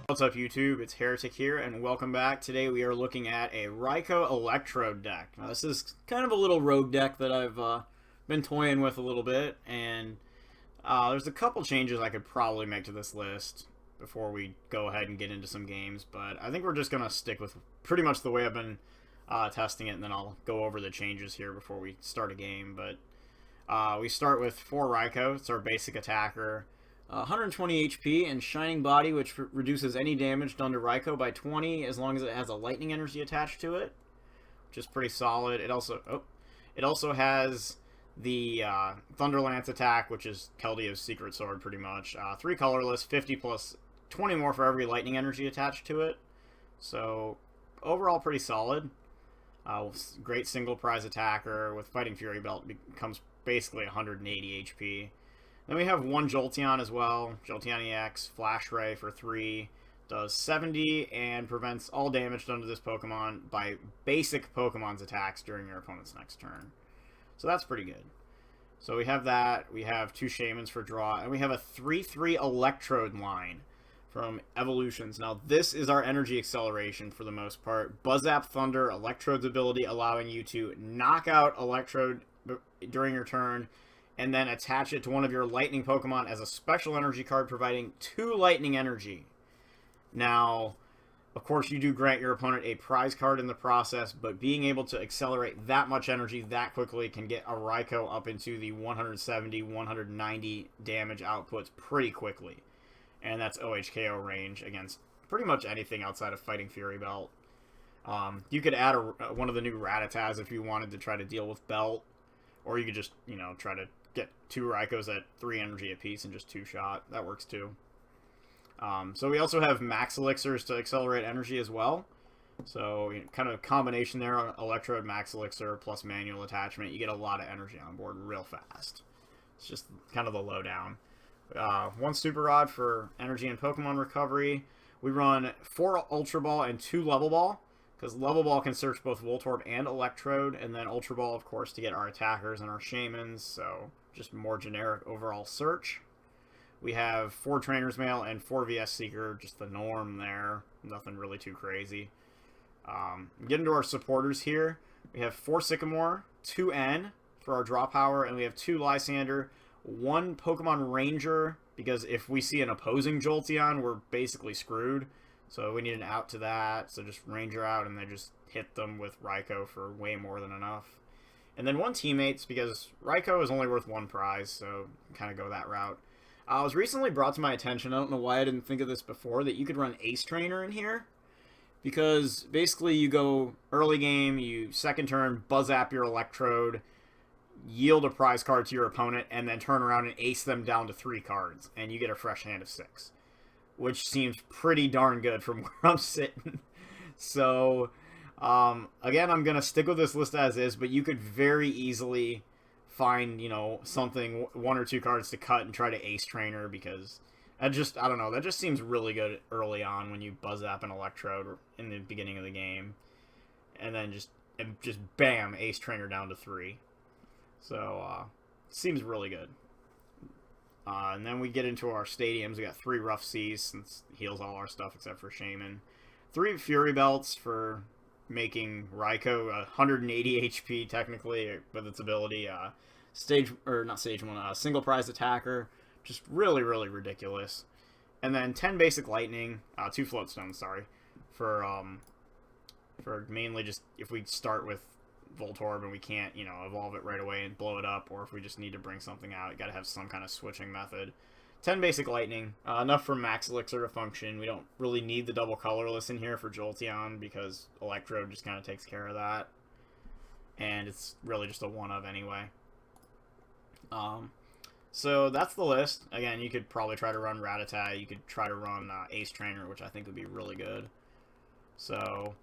What's up YouTube, it's Heretic here, and welcome back. Today we are looking at a Raikou Electrode deck. Now this is kind of a little rogue deck that I've been toying with a little bit, and there's a couple changes I could probably make to this list before we go ahead and get into some games, but I think we're just going to stick with pretty much the way I've been testing it, and then I'll go over the changes here before we start a game. But we start with 4 Raikou. It's our basic attacker. 120 HP and Shining Body, which reduces any damage done to Raikou by 20 as long as it has a lightning energy attached to it, which is pretty solid. It also has the Thunder Lance attack, which is Keldio's secret sword pretty much. 3 colorless, 50 plus 20 more for every lightning energy attached to it. So overall pretty solid. Great single prize attacker with Fighting Fury Belt, becomes basically 180 HP. Then we have 1 Jolteon as well. Jolteon EX, Flash Ray for 3. Does 70 and prevents all damage done to this Pokemon by basic Pokemon's attacks during your opponent's next turn. So that's pretty good. So we have that. We have 2 Shaymins for draw. And we have a 3-3 Electrode line from Evolutions. Now this is our energy acceleration for the most part. Buzz Zap Thunder, Electrode's ability, allowing you to knock out Electrode during your turn, and then attach it to one of your lightning Pokemon as a special energy card, providing 2 lightning energy. Now, of course, you do grant your opponent a prize card in the process, but being able to accelerate that much energy that quickly can get a Raikou up into the 170, 190 damage outputs pretty quickly. And that's OHKO range against pretty much anything outside of Fighting Fury Belt. You could add one of the new Rattatas if you wanted to try to deal with Belt, or you could just, try to get 2 Raikous at 3 energy apiece and just 2-shot. That works too. So we also have Max Elixirs to accelerate energy as well. So kind of a combination there on Electrode, Max Elixir plus manual attachment. You get a lot of energy on board real fast. It's just kind of the lowdown. 1 Super Rod for energy and Pokemon recovery. We run 4 Ultra Ball and 2 Level Ball, because Level Ball can search both Voltorb and Electrode, and then Ultra Ball, of course, to get our attackers and our Shaymins, so just more generic overall search. We have 4 Trainer's Mail and 4 VS Seeker, just the norm there. Nothing really too crazy. Get into our supporters here. We have 4 Sycamore, 2 N for our draw power, and we have 2 Lysander, 1 Pokemon Ranger, because if we see an opposing Jolteon, we're basically screwed. So we need an out to that, so just Ranger out and then just hit them with Raikou for way more than enough. And then 1 Teammates, because Raikou is only worth 1 prize, so kind of go that route. I was recently brought to my attention, I don't know why I didn't think of this before, that you could run Ace Trainer in here. Because basically you go early game, you second turn, Buzz Zap your Electrode, yield a prize card to your opponent, and then turn around and ace them down to 3 cards, and you get a fresh hand of 6. Which seems pretty darn good from where I'm sitting. So, again, I'm going to stick with this list as is, but you could very easily find, something, 1 or 2 cards to cut and try to Ace Trainer, because I don't know, that just seems really good early on when you Buzz Zap an Electrode in the beginning of the game. And then just bam, Ace Trainer down to 3. So, seems really good. And then we get into our stadiums. We got 3 Rough Seas, since it heals all our stuff except for Shaymin. 3 Fury Belts for making Raikou 180 HP technically with its ability. Single prize attacker. Just really, really ridiculous. And then 10 basic lightning, 2 floatstones, sorry, for mainly just if we start with Voltorb and we can't, evolve it right away and blow it up, or if we just need to bring something out, you gotta have some kind of switching method. 10 basic lightning, enough for Max Elixir to function. We don't really need the double colorless in here for Jolteon, because Electrode just kind of takes care of that. And it's really just a one-of anyway. So that's the list. Again, you could probably try to run Rattata, you could try to run Ace Trainer, which I think would be really good. So,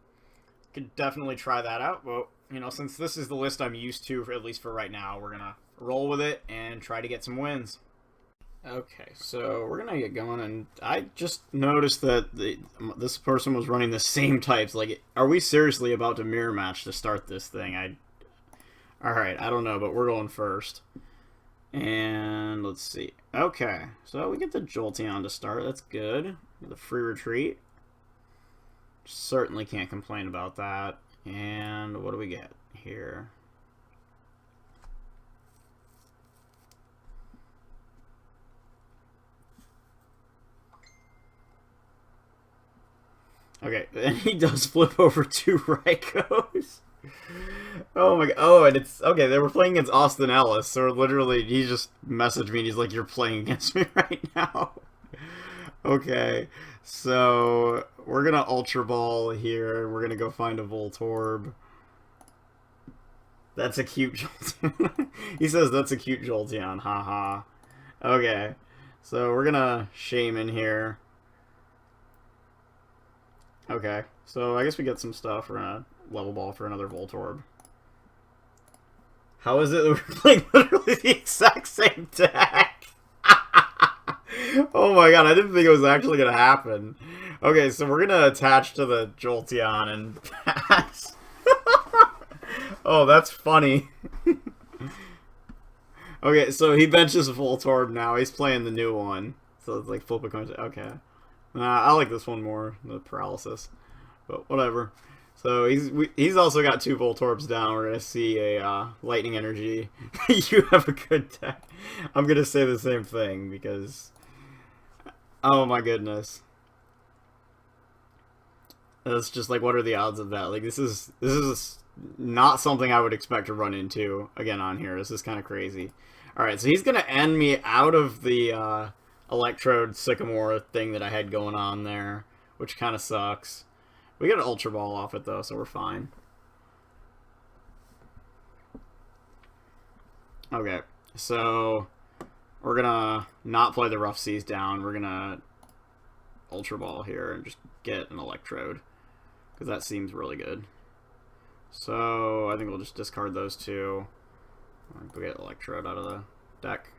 could definitely try that out. Well, since this is the list I'm used to, at least for right now, we're gonna roll with it and try to get some wins. Okay, so we're gonna get going, and I just noticed that this person was running the same types. Like, are we seriously about to mirror match to start this thing? Alright, I don't know, but we're going first. And let's see. Okay, so we get the Jolteon to start. That's good. The free retreat. Certainly can't complain about that. And what do we get here? Okay, and he does flip over 2 Raikous. Oh my god. Oh, and it's... Okay, they were playing against Austin Ellis, so literally he just messaged me and he's like, you're playing against me right now. Okay, so we're gonna Ultra Ball here. We're gonna go find a Voltorb. That's a cute Jolteon. He says that's a cute Jolteon, haha. Okay, so we're gonna Shaman here. Okay, so I guess we get some stuff. We're gonna level ball for another Voltorb. How is it that we're playing literally the exact same deck? Oh my god, I didn't think it was actually gonna happen. Okay, so we're gonna attach to the Jolteon and pass. Oh, that's funny. Okay, so he benches Voltorb now. He's playing the new one. So it's like flip a coin. Okay. I like this one more, the paralysis, but whatever. So he's also got 2 Voltorbs down. We're gonna see a lightning energy. You have a good deck. I'm gonna say the same thing because, oh my goodness, it's just like, what are the odds of that? Like this is not something I would expect to run into again on here. This is kind of crazy. All right, so he's gonna end me out of the Electrode Sycamore thing that I had going on there, which kind of sucks. We got an Ultra Ball off it though, so we're fine. Okay, so we're gonna not play the Rough Seas down. We're gonna Ultra Ball here and just get an Electrode, because that seems really good. So I think we'll just discard those 2. Go get Electrode out of the deck.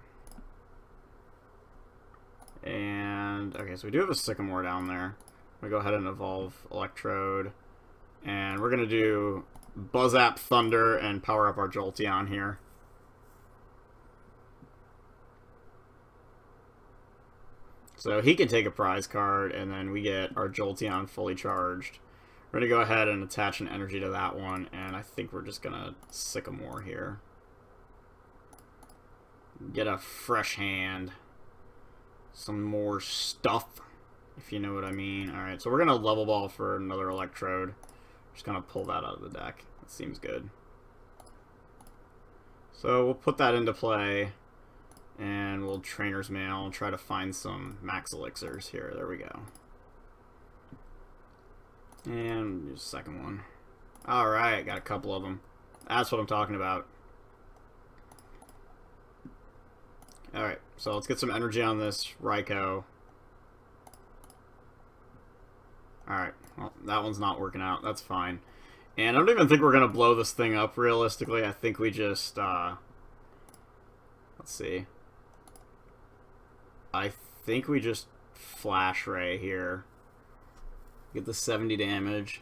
And, okay, so we do have a Sycamore down there. We go ahead and evolve Electrode. And we're going to do Buzzap Thunder and power up our Jolteon here. So he can take a prize card, and then we get our Jolteon fully charged. We're going to go ahead and attach an energy to that one, and I think we're just going to Sycamore here. Get a fresh hand. Some more stuff, if you know what I mean. Alright, so we're going to level ball for another Electrode. Just going to pull that out of the deck. That seems good. So we'll put that into play, and we'll Trainer's Mail and try to find some Max Elixirs here. There we go. And just a second one. Alright, got a couple of them. That's what I'm talking about. Alright, so let's get some energy on this Raikou. Alright, well, that one's not working out. That's fine. And I don't even think we're going to blow this thing up, realistically. I think we just, let's see. I think we just Flash Ray here. Get the 70 damage.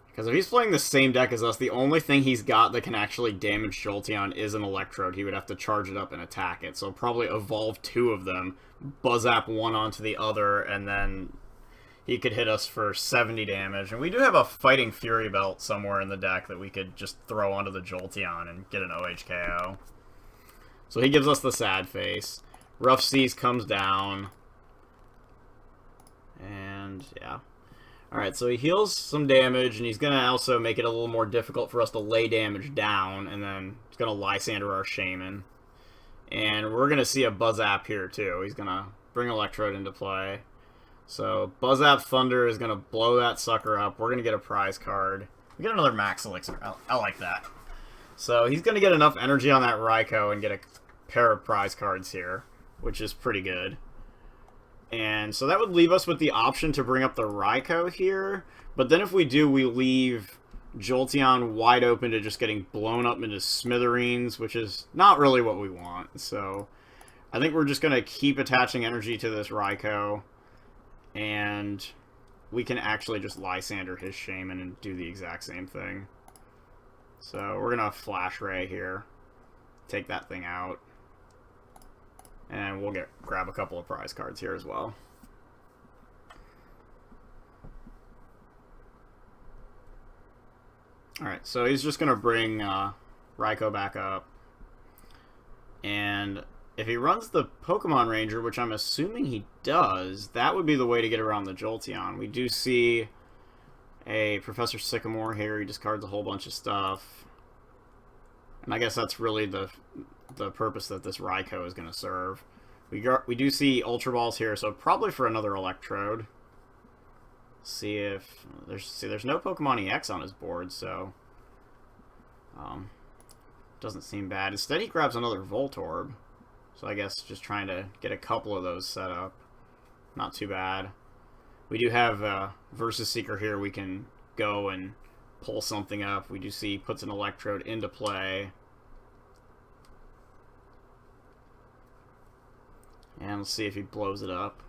Because if he's playing the same deck as us, the only thing he's got that can actually damage Jolteon is an Electrode. He would have to charge it up and attack it. So probably evolve 2 of them, Buzzap one onto the other, and then he could hit us for 70 damage. And we do have a Fighting Fury Belt somewhere in the deck that we could just throw onto the Jolteon and get an OHKO. So he gives us the sad face. Rough Seas comes down. And, yeah. Alright, so he heals some damage, and he's going to also make it a little more difficult for us to lay damage down, and then he's going to Lysander our Shaman. And we're going to see a Buzzap here, too. He's going to bring Electrode into play. So Buzzap Thunder is going to blow that sucker up. We're going to get a prize card. We get another Max Elixir. I like that. So he's going to get enough energy on that Raikou and get a pair of prize cards here, which is pretty good. And so that would leave us with the option to bring up the Raikou here. But then if we do, we leave Jolteon wide open to just getting blown up into smithereens, which is not really what we want. So I think we're just going to keep attaching energy to this Raikou. And we can actually just Lysander his Shaman and do the exact same thing. So we're going to Flash Ray here. Take that thing out. And we'll grab a couple of prize cards here as well. Alright, so he's just going to bring Raikou back up. And if he runs the Pokemon Ranger, which I'm assuming he does, that would be the way to get around the Jolteon. We do see a Professor Sycamore here. He discards a whole bunch of stuff. And I guess that's really the purpose that this Raikou is going to serve. We do see Ultra Balls here, so probably for another Electrode. See if there's no Pokemon EX on his board, so doesn't seem bad. Instead, he grabs another Voltorb, so I guess just trying to get a couple of those set up. Not too bad. We do have Versus Seeker here. We can go and pull something up. We do see he puts an Electrode into play. And let's see if he blows it up.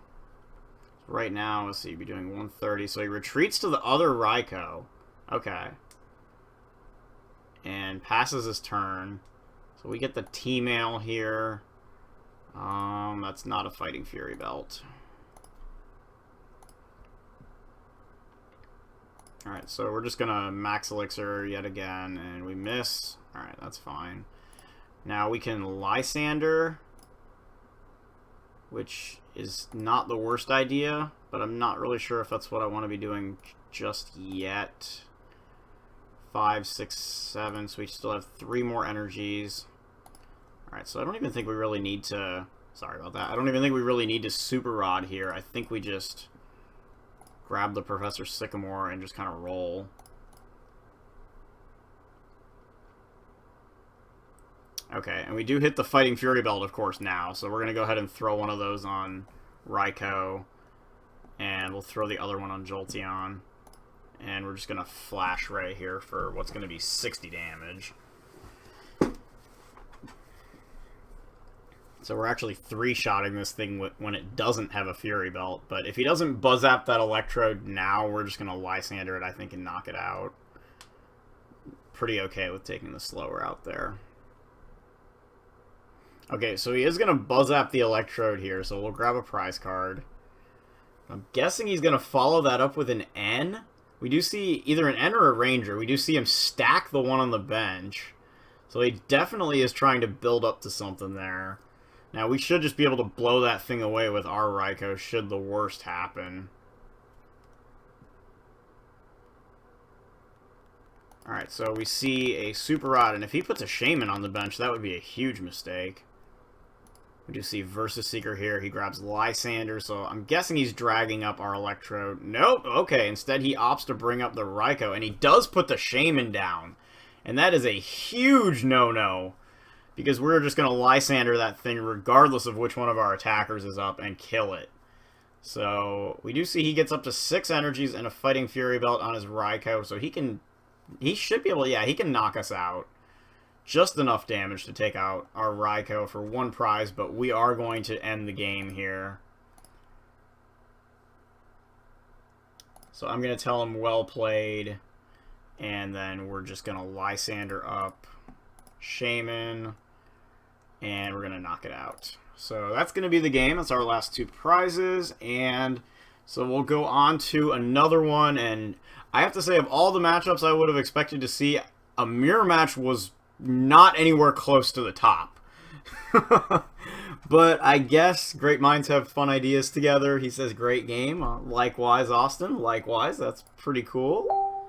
Right now, let's see, he'd be doing 130. So he retreats to the other Raikou. Okay. And passes his turn. So we get the T-Mail here. That's not a Fighting Fury Belt. Alright, so we're just going to Max Elixir yet again, and we miss. Alright, that's fine. Now we can Lysander, which is not the worst idea, but I'm not really sure if that's what I want to be doing just yet. 5, 6, 7, so we still have 3 more energies. Alright, so I don't even think we really need to... Sorry about that. I don't even think we really need to Super Rod here. I think we just grab the Professor Sycamore and just kind of roll. Okay, and we do hit the Fighting Fury Belt, of course, now. So we're going to go ahead and throw one of those on Raikou. And we'll throw the other one on Jolteon. And we're just going to Flash Ray here for what's going to be 60 damage. So we're actually 3-shotting this thing when it doesn't have a Fury Belt. But if he doesn't Buzz Zap that Electrode now, we're just going to Lysander it, I think, and knock it out. Pretty okay with taking the slower out there. Okay, so he is going to Buzz Zap the Electrode here, so we'll grab a prize card. I'm guessing he's going to follow that up with an N. We do see either an N or a Ranger. We do see him stack the one on the bench. So he definitely is trying to build up to something there. Now, we should just be able to blow that thing away with our Raikou should the worst happen. Alright, so we see a Super Rod, and if he puts a Shaman on the bench, that would be a huge mistake. We do see Versus Seeker here. He grabs Lysander, so I'm guessing he's dragging up our Electrode. Nope, okay, instead he opts to bring up the Raikou, and he does put the Shaman down. And that is a huge no-no, because we're just going to Lysander that thing regardless of which one of our attackers is up and kill it. So we do see he gets up to 6 energies and a Fighting Fury Belt on his Raikou, so he should be able to, yeah, he can knock us out. Just enough damage to take out our Raikou for 1 prize, but we are going to end the game here. So I'm going to tell him well played, and then we're just going to Lysander up Shaman, and we're going to knock it out. So that's going to be the game. That's our last 2 prizes, and so we'll go on to another one, and I have to say, of all the matchups I would have expected to see, a mirror match was not anywhere close to the top. But I guess great minds have fun ideas together. He says great game. Likewise, Austin. Likewise. That's pretty cool.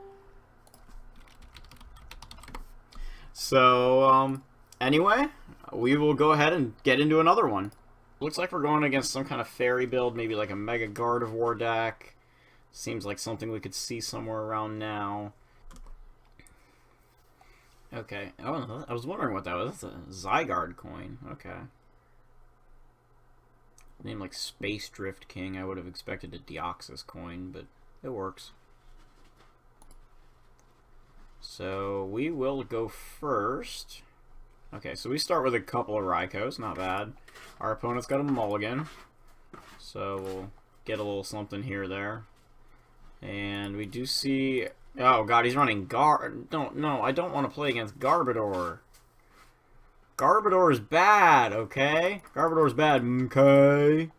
So, anyway, we will go ahead and get into another one. Looks like we're going against some kind of fairy build, maybe like a Mega Gardevoir deck. Seems like something we could see somewhere around now. Okay. Oh, I was wondering what that was. That's a Zygarde coin. Okay. Name like Space Drift King. I would have expected a Deoxys coin, but it works. So we will go first. Okay, so we start with a couple of Raikous. Not bad. Our opponent's got a mulligan. So we'll get a little something here or there. And we do see... Oh god, he's running no, I don't want to play against Garbodor. Garbodor is bad, okay? Garbodor is bad, okay?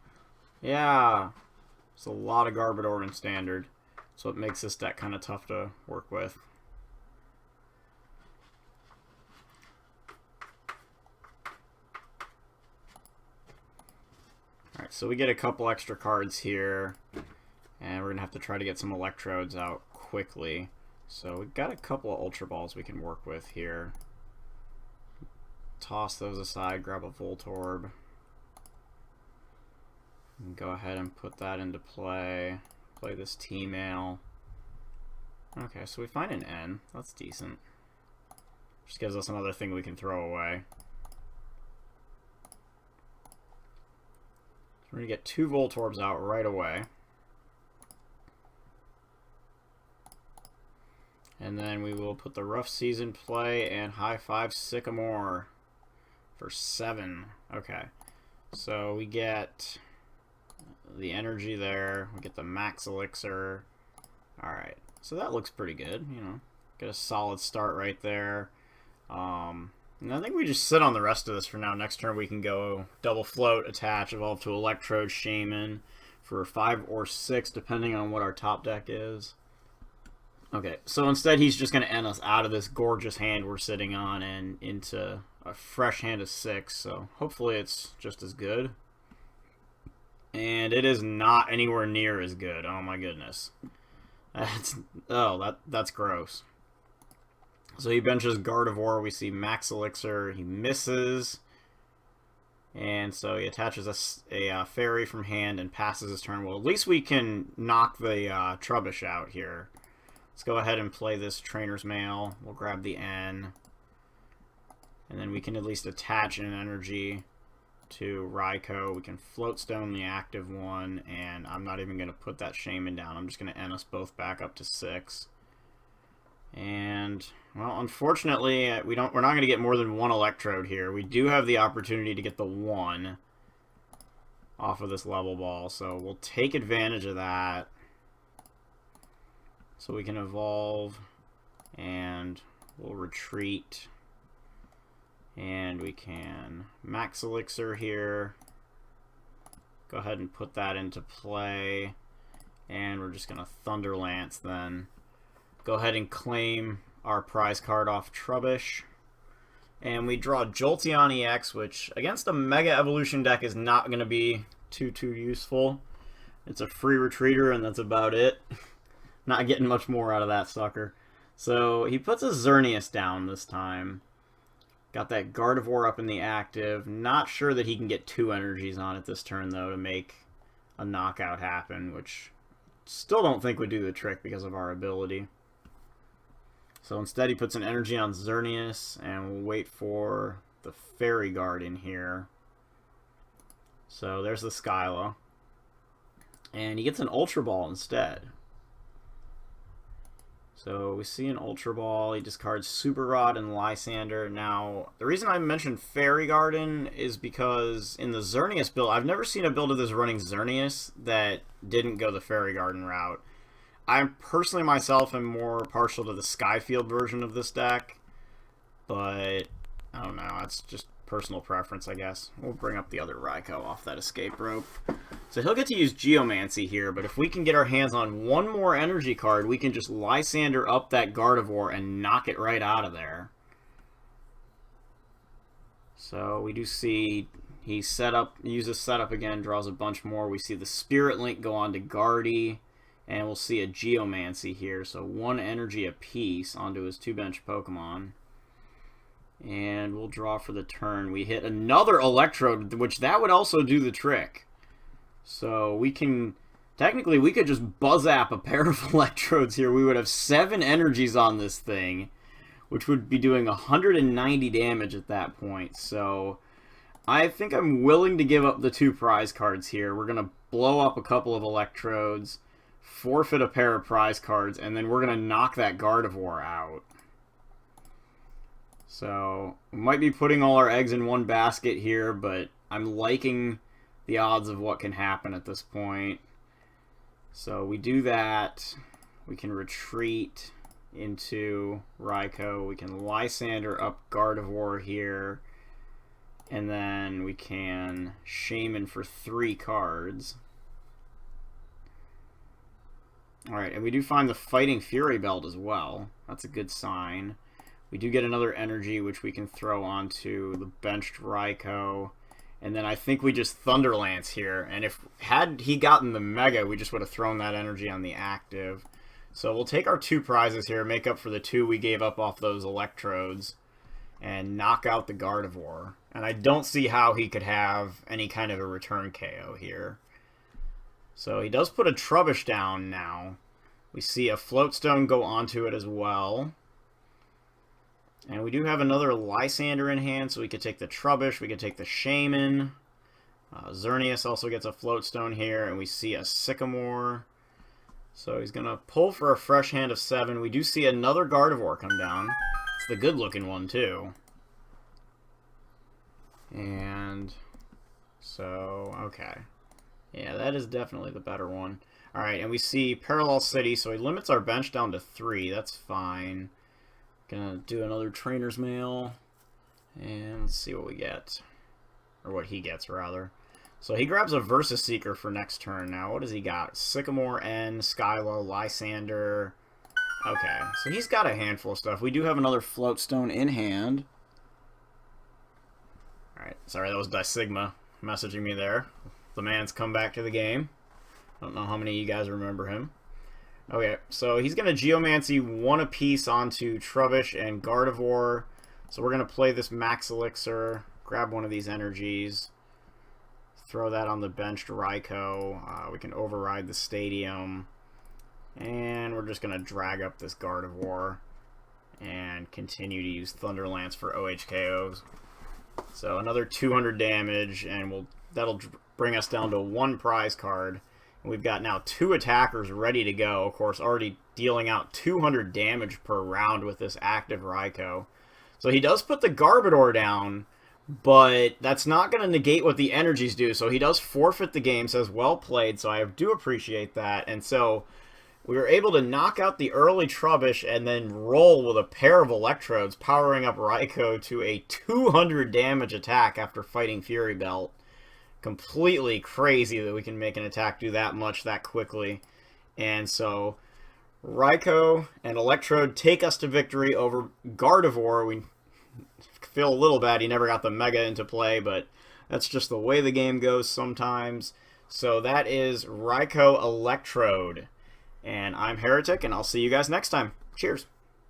Yeah. There's a lot of Garbodor in Standard. So it makes this deck kind of tough to work with. Alright, so we get a couple extra cards here. And we're going to have to try to get some Electrodes out quickly. So we've got a couple of Ultra Balls we can work with here. Toss those aside, grab a Voltorb. And go ahead and put that into play. Play this T-Mail. Okay, so we find an N. That's decent. Just gives us another thing we can throw away. So we're going to get 2 Voltorbs out right away. And then we will put the Rough Season play and High Five Sycamore for 7. Okay. So we get the energy there. We get the Max Elixir. Alright. So that looks pretty good, you know. Get a solid start right there. And I think we just sit on the rest of this for now. Next turn we can go double float, attach, evolve to Electrode, Shaman for 5 or 6 depending on what our top deck is. Okay, so instead he's just going to end us out of this gorgeous hand we're sitting on and into a fresh hand of 6, so hopefully it's just as good. And it is not anywhere near as good. Oh my goodness. That's gross. So he benches Gardevoir, we see Max Elixir, he misses. And so he attaches a Fairy from hand and passes his turn. Well, at least we can knock the Trubbish out here. Let's go ahead and play this Trainer's Mail. We'll grab the N. And then we can at least attach an energy to Raikou. We can Float Stone the active one, and I'm not even going to put that Shaman down. I'm just going to end us both back up to 6. And, well, unfortunately, we're not going to get more than 1 Electrode here. We do have the opportunity to get the 1 off of this level ball, so we'll take advantage of that. So we can evolve, and we'll retreat, and we can Max Elixir here. Go ahead and put that into play, and we're just going to Thunder Lance then. Go ahead and claim our prize card off Trubbish, and we draw Jolteon EX, which against a Mega Evolution deck is not going to be too useful. It's a free retreater, and that's about it. Not getting much more out of that sucker. So he puts a Xerneas down this time. Got that Gardevoir up in the active. Not sure that he can get 2 energies on it this turn, though, to make a knockout happen, which still don't think would do the trick because of our ability. So instead he puts an energy on Xerneas, and we'll wait for the Fairy Guard in here. So there's the Skyla. And he gets an Ultra Ball instead. So we see an Ultra Ball, he discards Super Rod and Lysander. Now, the reason I mentioned Fairy Garden is because in the Xerneas build, I've never seen a build of this running Xerneas that didn't go the Fairy Garden route. I personally myself am more partial to the Skyfield version of this deck, but I don't know, that's just personal preference, I guess. We'll bring up the other Raikou off that escape rope. So he'll get to use Geomancy here, but if we can get our hands on 1 more energy card, we can just Lysander up that Gardevoir and knock it right out of there. So we do see he uses setup again, draws a bunch more. We see the Spirit Link go on to Guardy, and we'll see a Geomancy here. So 1 energy apiece onto his 2-bench Pokemon. And we'll draw for the turn. We hit another Electrode, which that would also do the trick. So we can, technically we could just Buzz-Zap a pair of Electrodes here. We would have 7 energies on this thing, which would be doing 190 damage at that point. So I think I'm willing to give up the 2 prize cards here. We're going to blow up a couple of Electrodes, forfeit a pair of prize cards, and then we're going to knock that Gardevoir out. So, we might be putting all our eggs in one basket here, but I'm liking the odds of what can happen at this point. So, we do that. We can retreat into Raikou. We can Lysander up Gardevoir here. And then we can Shaman for 3 cards. Alright, and we do find the Fighting Fury Belt as well. That's a good sign. We do get another energy, which we can throw onto the benched Raikou. And then I think we just Thunderlance here. And had he gotten the Mega, we just would have thrown that energy on the active. So we'll take our 2 prizes here, make up for the 2 we gave up off those Electrodes, and knock out the Gardevoir. And I don't see how he could have any kind of a return KO here. So he does put a Trubbish down now. We see a Floatstone go onto it as well. And we do have another Lysander in hand, so we could take the Trubbish, we could take the Shaman. Xerneas also gets a Floatstone here, and we see a Sycamore. So he's going to pull for a fresh hand of 7. We do see another Gardevoir come down. It's the good-looking one, too. And so, okay. Yeah, that is definitely the better one. Alright, and we see Parallel City, so he limits our bench down to 3. That's fine. Gonna do another Trainer's Mail, and let's see what we get. Or what he gets, rather. So he grabs a Versus Seeker for next turn now. What does he got? Sycamore, N, Skylo, Lysander. Okay, so he's got a handful of stuff. We do have another Floatstone in hand. Alright, sorry, that was Disigma messaging me there. The man's come back to the game. Don't know how many of you guys remember him. Okay, so he's going to Geomancy 1 apiece onto Trubbish and Gardevoir. So we're going to play this Max Elixir, grab one of these energies, throw that on the benched Raikou. We can override the Stadium, and we're just going to drag up this Gardevoir and continue to use Thunderlance for OHKOs. So another 200 damage, and that'll bring us down to 1 prize card. And we've got now 2 attackers ready to go, of course, already dealing out 200 damage per round with this active Raikou. So he does put the Garbodor down, but that's not going to negate what the energies do. So he does forfeit the game, says well played, so I do appreciate that. And so we were able to knock out the early Trubbish and then roll with a pair of Electrodes, powering up Raikou to a 200 damage attack after fighting Fury Belt. Completely crazy that we can make an attack do that much that quickly. And so Raikou and Electrode take us to victory over Gardevoir. We feel a little bad he never got the Mega into play, but that's just the way the game goes sometimes. So that is Raikou Electrode. And I'm Heretic, and I'll see you guys next time. Cheers.